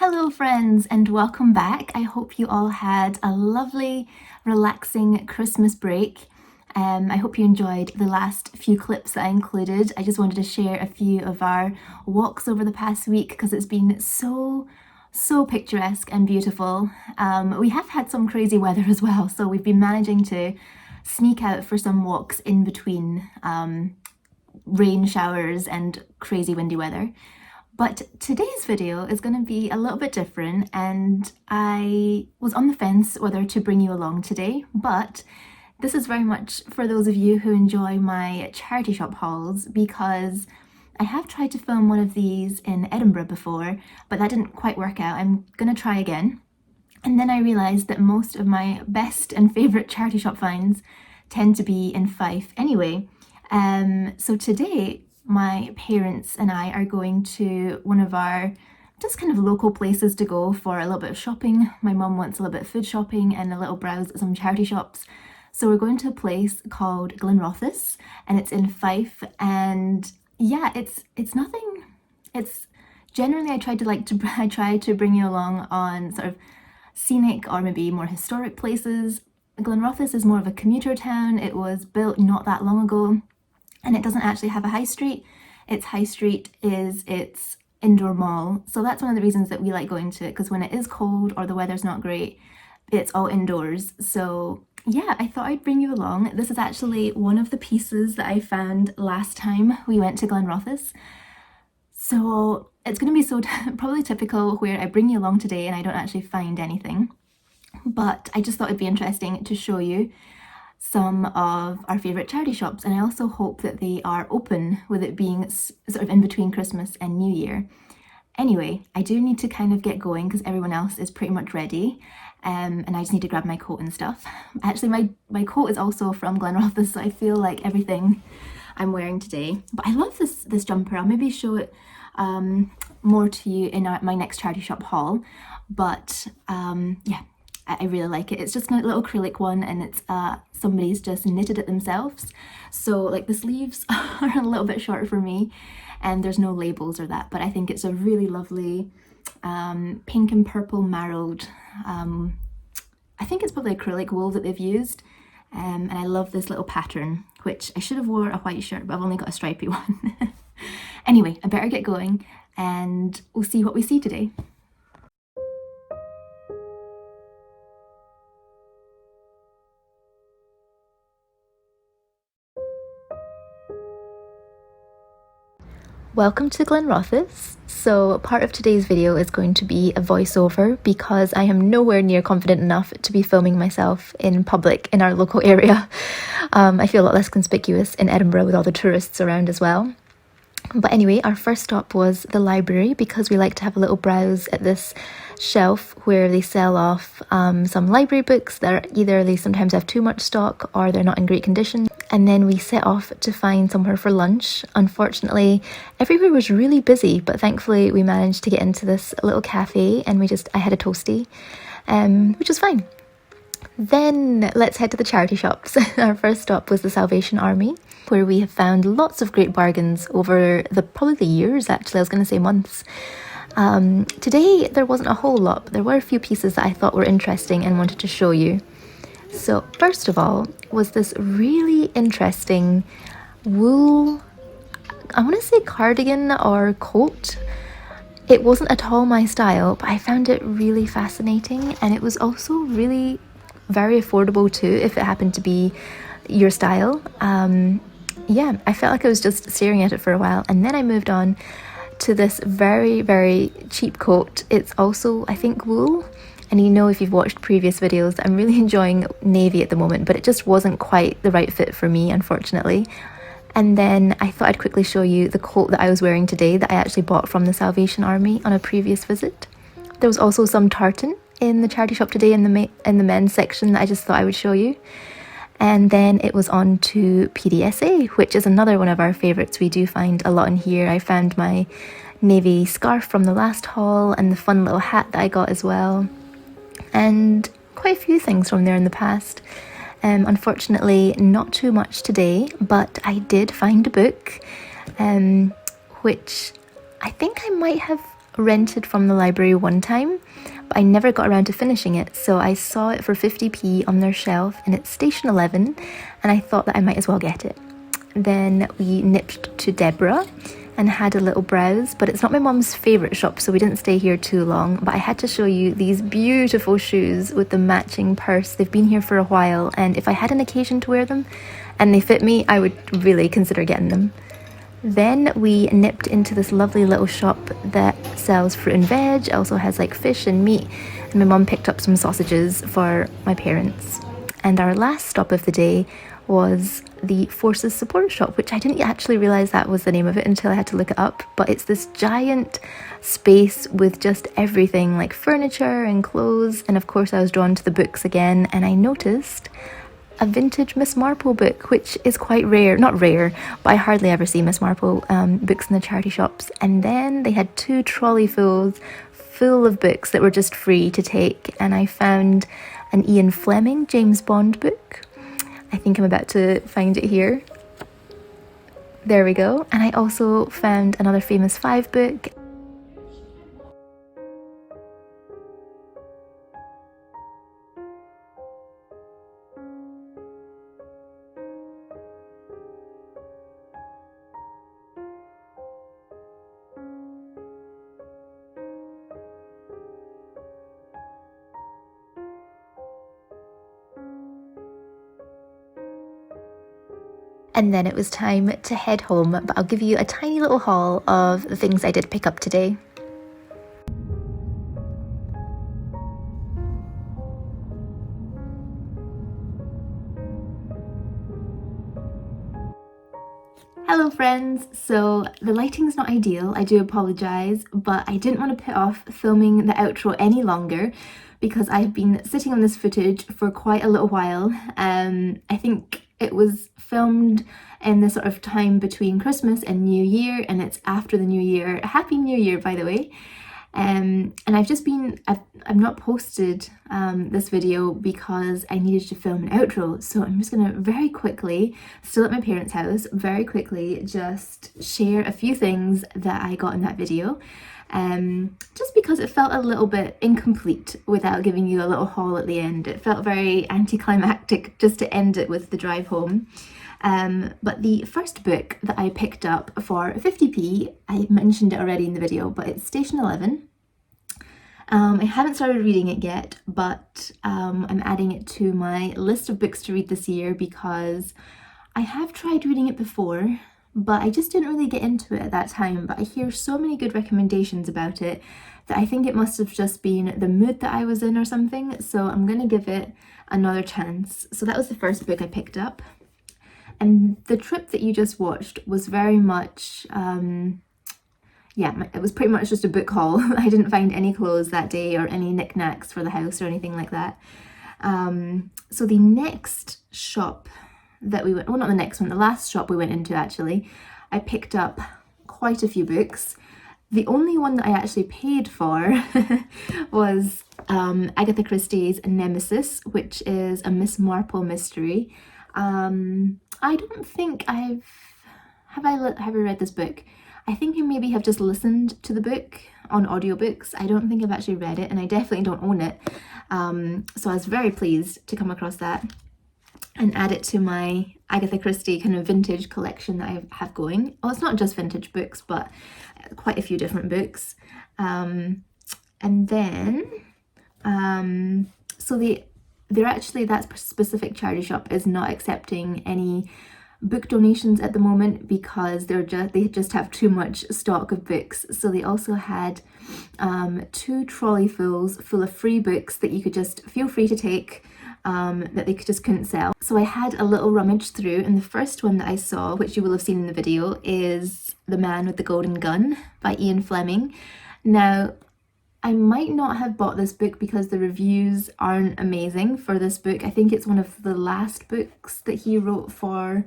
Hello friends and welcome back. I hope you all had a lovely, relaxing Christmas break. I hope you enjoyed the last few clips that I included. I just wanted to share a few of our walks over the past week because it's been so picturesque and beautiful. We have had some crazy weather as well, so we've been managing to sneak out for some walks in between rain showers and crazy windy weather. But today's video is going to be a little bit different, and I was on the fence whether to bring you along today, but this is very much for those of you who enjoy my charity shop hauls, because I have tried to film one of these in Edinburgh before, but that didn't quite work out. I'm going to try again. And then I realised that most of my best and favourite charity shop finds tend to be in Fife anyway. So today, my parents and I are going to one of our just kind of local places to go for a little bit of shopping. My mum wants a little bit of food shopping and a little browse at some charity shops. So we're going to a place called Glenrothes, and it's in Fife. And yeah, it's nothing. It's generally I try to bring you along on sort of scenic or maybe more historic places. Glenrothes is more of a commuter town. It was built not that long ago, and it doesn't actually have a high street. Its high street is its indoor mall. So that's one of the reasons that we like going to it, because when it is cold or the weather's not great, it's all indoors. So yeah, I thought I'd bring you along. This is actually one of the pieces that I found last time we went to Glenrothes. So it's going to be probably typical where I bring you along today and I don't actually find anything. But I just thought it'd be interesting to show you some of our favourite charity shops, and I also hope that they are open, with it being sort of in between Christmas and New Year. Anyway, I do need to kind of get going because everyone else is pretty much ready, and I just need to grab my coat and stuff. Actually, my coat is also from Glenrothes, so I feel like everything I'm wearing today. But I love this jumper. I'll maybe show it more to you in my next charity shop haul. But yeah, I really like it. It's just a little acrylic one, and it's somebody's just knitted it themselves. So like the sleeves are a little bit short for me, and there's no labels or that, but I think it's a really lovely pink and purple marrowed, I think it's probably acrylic wool that they've used. And I love this little pattern, which I should have wore a white shirt, but I've only got a stripy one. Anyway, I better get going and we'll see what we see today. Welcome to Glenrothes. So part of today's video is going to be a voiceover because I am nowhere near confident enough to be filming myself in public in our local area. I feel a lot less conspicuous in Edinburgh with all the tourists around as well. But anyway, our first stop was the library because we like to have a little browse at this shelf where they sell off some library books that are either they sometimes have too much stock or they're not in great condition. And then we set off to find somewhere for lunch. Unfortunately, everywhere was really busy, but thankfully we managed to get into this little cafe, and I had a toastie, which was fine. Then let's head to the charity shops. Our first stop was the Salvation Army, where we have found lots of great bargains over probably the years, actually. I was going to say months. Today there wasn't a whole lot, but there were a few pieces that I thought were interesting and wanted to show you. So first of all was this really interesting wool, I want to say cardigan or coat. It wasn't at all my style, but I found it really fascinating, and it was also really very affordable too if it happened to be your style. Yeah, I felt like I was just staring at it for a while, and then I moved on to this very, very cheap coat. It's also, I think, wool. And you know, if you've watched previous videos, I'm really enjoying navy at the moment, but it just wasn't quite the right fit for me, unfortunately. And then I thought I'd quickly show you the coat that I was wearing today that I actually bought from the Salvation Army on a previous visit. There was also some tartan in the charity shop today in the men's section that I just thought I would show you. And then it was on to PDSA, which is another one of our favourites. We do find a lot in here. I found my navy scarf from the last haul and the fun little hat that I got as well. And quite a few things from there in the past. Unfortunately, not too much today, but I did find a book, which I think I might have rented from the library one time, but I never got around to finishing it, so I saw it for 50p on their shelf and it's station 11, and I thought that I might as well get it. Then we nipped to Deborah and had a little browse, but it's not my mum's favourite shop, so we didn't stay here too long. But I had to show you these beautiful shoes with the matching purse. They've been here for a while, and if I had an occasion to wear them and they fit me, I would really consider getting them. Then we nipped into this lovely little shop that sells fruit and veg. It also has like fish and meat, and my mum picked up some sausages for my parents. And our last stop of the day was the Forces Support Shop, which I didn't actually realise that was the name of it until I had to look it up. But it's this giant space with just everything, like furniture and clothes. And of course I was drawn to the books again, and I noticed a vintage Miss Marple book, which is quite rare. Not rare, but I hardly ever see Miss Marple books in the charity shops. And then they had 2 trolley full of books that were just free to take, and I found an Ian Fleming James Bond book. I think I'm about to find it here. There we go. And I also found another Famous Five book. And then it was time to head home, but I'll give you a tiny little haul of the things I did pick up today. Hello friends! So the lighting's not ideal, I do apologise, but I didn't want to put off filming the outro any longer because I've been sitting on this footage for quite a little while. I think it was filmed in the sort of time between Christmas and New Year, and it's after the New Year. Happy New Year, by the way. And I've not posted this video because I needed to film an outro, so I'm just gonna very quickly, still at my parents' house, very quickly just share a few things that I got in that video, just because it felt a little bit incomplete without giving you a little haul at the end. It felt very anticlimactic just to end it with the drive home. But the first book that I picked up for 50p, I mentioned it already in the video, but it's Station 11. I haven't started reading it yet, but I'm adding it to my list of books to read this year because I have tried reading it before, but I just didn't really get into it at that time. But I hear so many good recommendations about it that I think it must have just been the mood that I was in or something, so I'm going to give it another chance. So that was the first book I picked up. And the trip that you just watched was very much, it was pretty much just a book haul. I didn't find any clothes that day or any knickknacks for the house or anything like that. So the next shop that we went, well, not the next one, the last shop we went into actually, I picked up quite a few books. The only one that I actually paid for was Agatha Christie's Nemesis, which is a Miss Marple mystery. I don't think have I read this book. I think I maybe have just listened to the book on audiobooks. I don't think I've actually read it, and I definitely don't own it. So I was very pleased to come across that and add it to my Agatha Christie kind of vintage collection that I have going. Oh, it's not just vintage books, but quite a few different books. And then, that specific charity shop is not accepting any book donations at the moment because they just have too much stock of books. So they also had 2 trolley full of free books that you could just feel free to take, that they just couldn't sell. So I had a little rummage through, and the first one that I saw, which you will have seen in the video, is The Man with the Golden Gun by Ian Fleming. Now, I might not have bought this book because the reviews aren't amazing for this book. I think it's one of the last books that he wrote for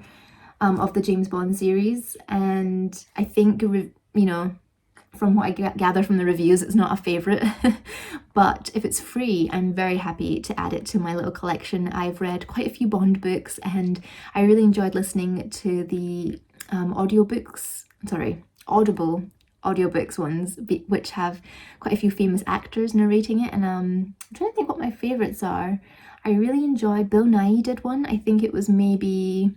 of the James Bond series, and I think, from what I gather from the reviews, it's not a favourite. But if it's free, I'm very happy to add it to my little collection. I've read quite a few Bond books, and I really enjoyed listening to the Audible audiobooks ones, which have quite a few famous actors narrating it. And I'm trying to think what my favourites are. I really enjoyed, Bill Nye did one. I think it was maybe,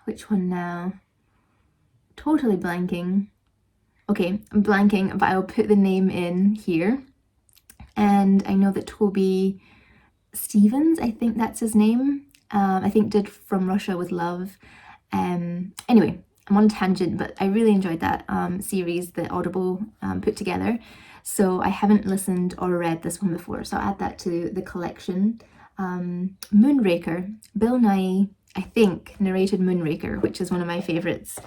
which one now? Totally blanking. Okay, I'm blanking, but I'll put the name in here. And I know that Toby Stevens, I think that's his name, I think did From Russia with Love. Anyway, I'm on a tangent, but I really enjoyed that series that Audible put together. So I haven't listened or read this one before, so I'll add that to the collection. Moonraker, Bill Nye, I think, narrated Moonraker, which is one of my favourites.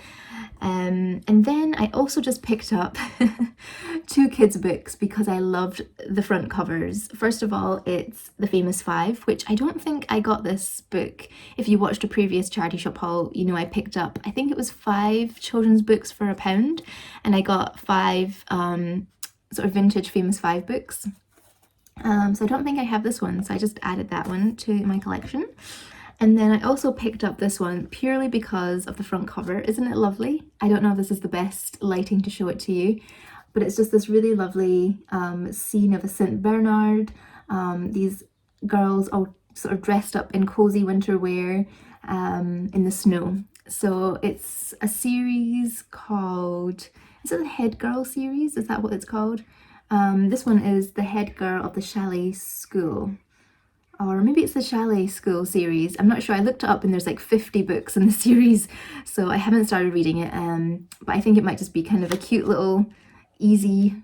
And then I also just picked up 2 kids' books because I loved the front covers. First of all, it's The Famous Five, which I don't think I got this book. If you watched a previous charity shop haul, you know I picked up, I think it was 5 children's books for £1, and I got 5 sort of vintage Famous Five books. So I don't think I have this one, so I just added that one to my collection. And then I also picked up this one purely because of the front cover. Isn't it lovely? I don't know if this is the best lighting to show it to you, but it's just this really lovely scene of a St. Bernard. These girls all sort of dressed up in cozy winter wear in the snow. So it's a series called, is it the Head Girl series? Is that what it's called? This one is The Head Girl of the Chalet School. Or maybe it's the Chalet School series. I'm not sure. I looked it up and there's like 50 books in the series, so I haven't started reading it. But I think it might just be kind of a cute little, easy,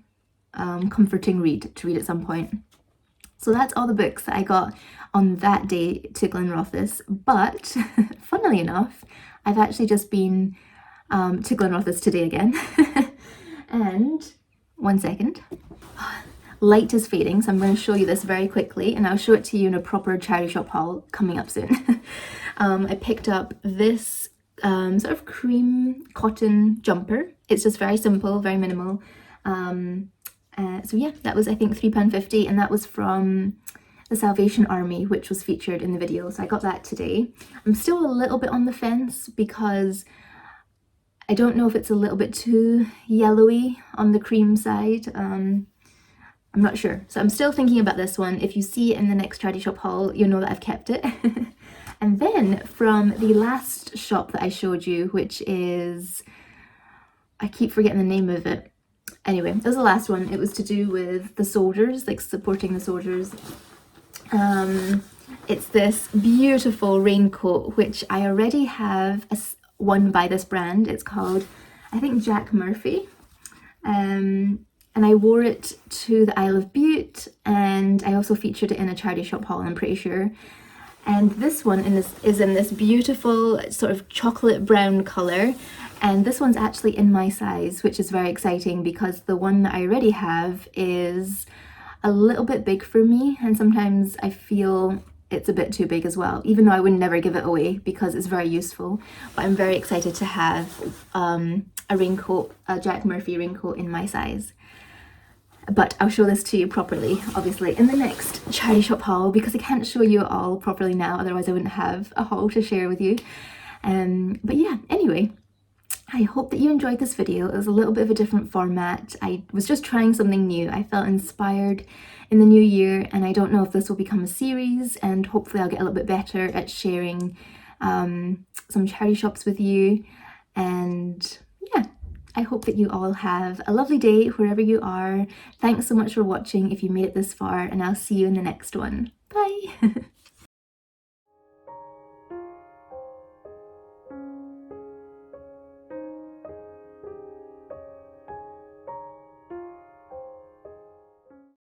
comforting read to read at some point. So that's all the books that I got on that day to Glenrothes. But funnily enough, I've actually just been to Glenrothes today again. And one second. Light is fading, so I'm going to show you this very quickly, and I'll show it to you in a proper charity shop haul coming up soon. I picked up this sort of cream cotton jumper. It's just very simple, very minimal. So yeah, that was I think £3.50, and that was from the Salvation Army, which was featured in the video. So I got that today. I'm still a little bit on the fence because I don't know if it's a little bit too yellowy on the cream side. I'm not sure. So I'm still thinking about this one. If you see it in the next charity shop haul, you'll know that I've kept it. And then from the last shop that I showed you, which is, I keep forgetting the name of it. Anyway, that was the last one. It was to do with the soldiers, like supporting the soldiers. It's this beautiful raincoat, which I already have one by this brand. It's called, I think, Jack Murphy. And I wore it to the Isle of Bute, and I also featured it in a charity shop haul, I'm pretty sure. And this one is in this beautiful sort of chocolate brown colour, and this one's actually in my size, which is very exciting because the one that I already have is a little bit big for me, and sometimes I feel it's a bit too big as well, even though I would never give it away because it's very useful. But I'm very excited to have a raincoat, a Jack Murphy raincoat in my size. But I'll show this to you properly, obviously, in the next charity shop haul, because I can't show you it all properly now, otherwise I wouldn't have a haul to share with you. But yeah, anyway, I hope that you enjoyed this video. It was a little bit of a different format. I was just trying something new. I felt inspired in the new year, and I don't know if this will become a series, and hopefully I'll get a little bit better at sharing some charity shops with you. And yeah, I hope that you all have a lovely day wherever you are. Thanks so much for watching if you made it this far, and I'll see you in the next one. Bye!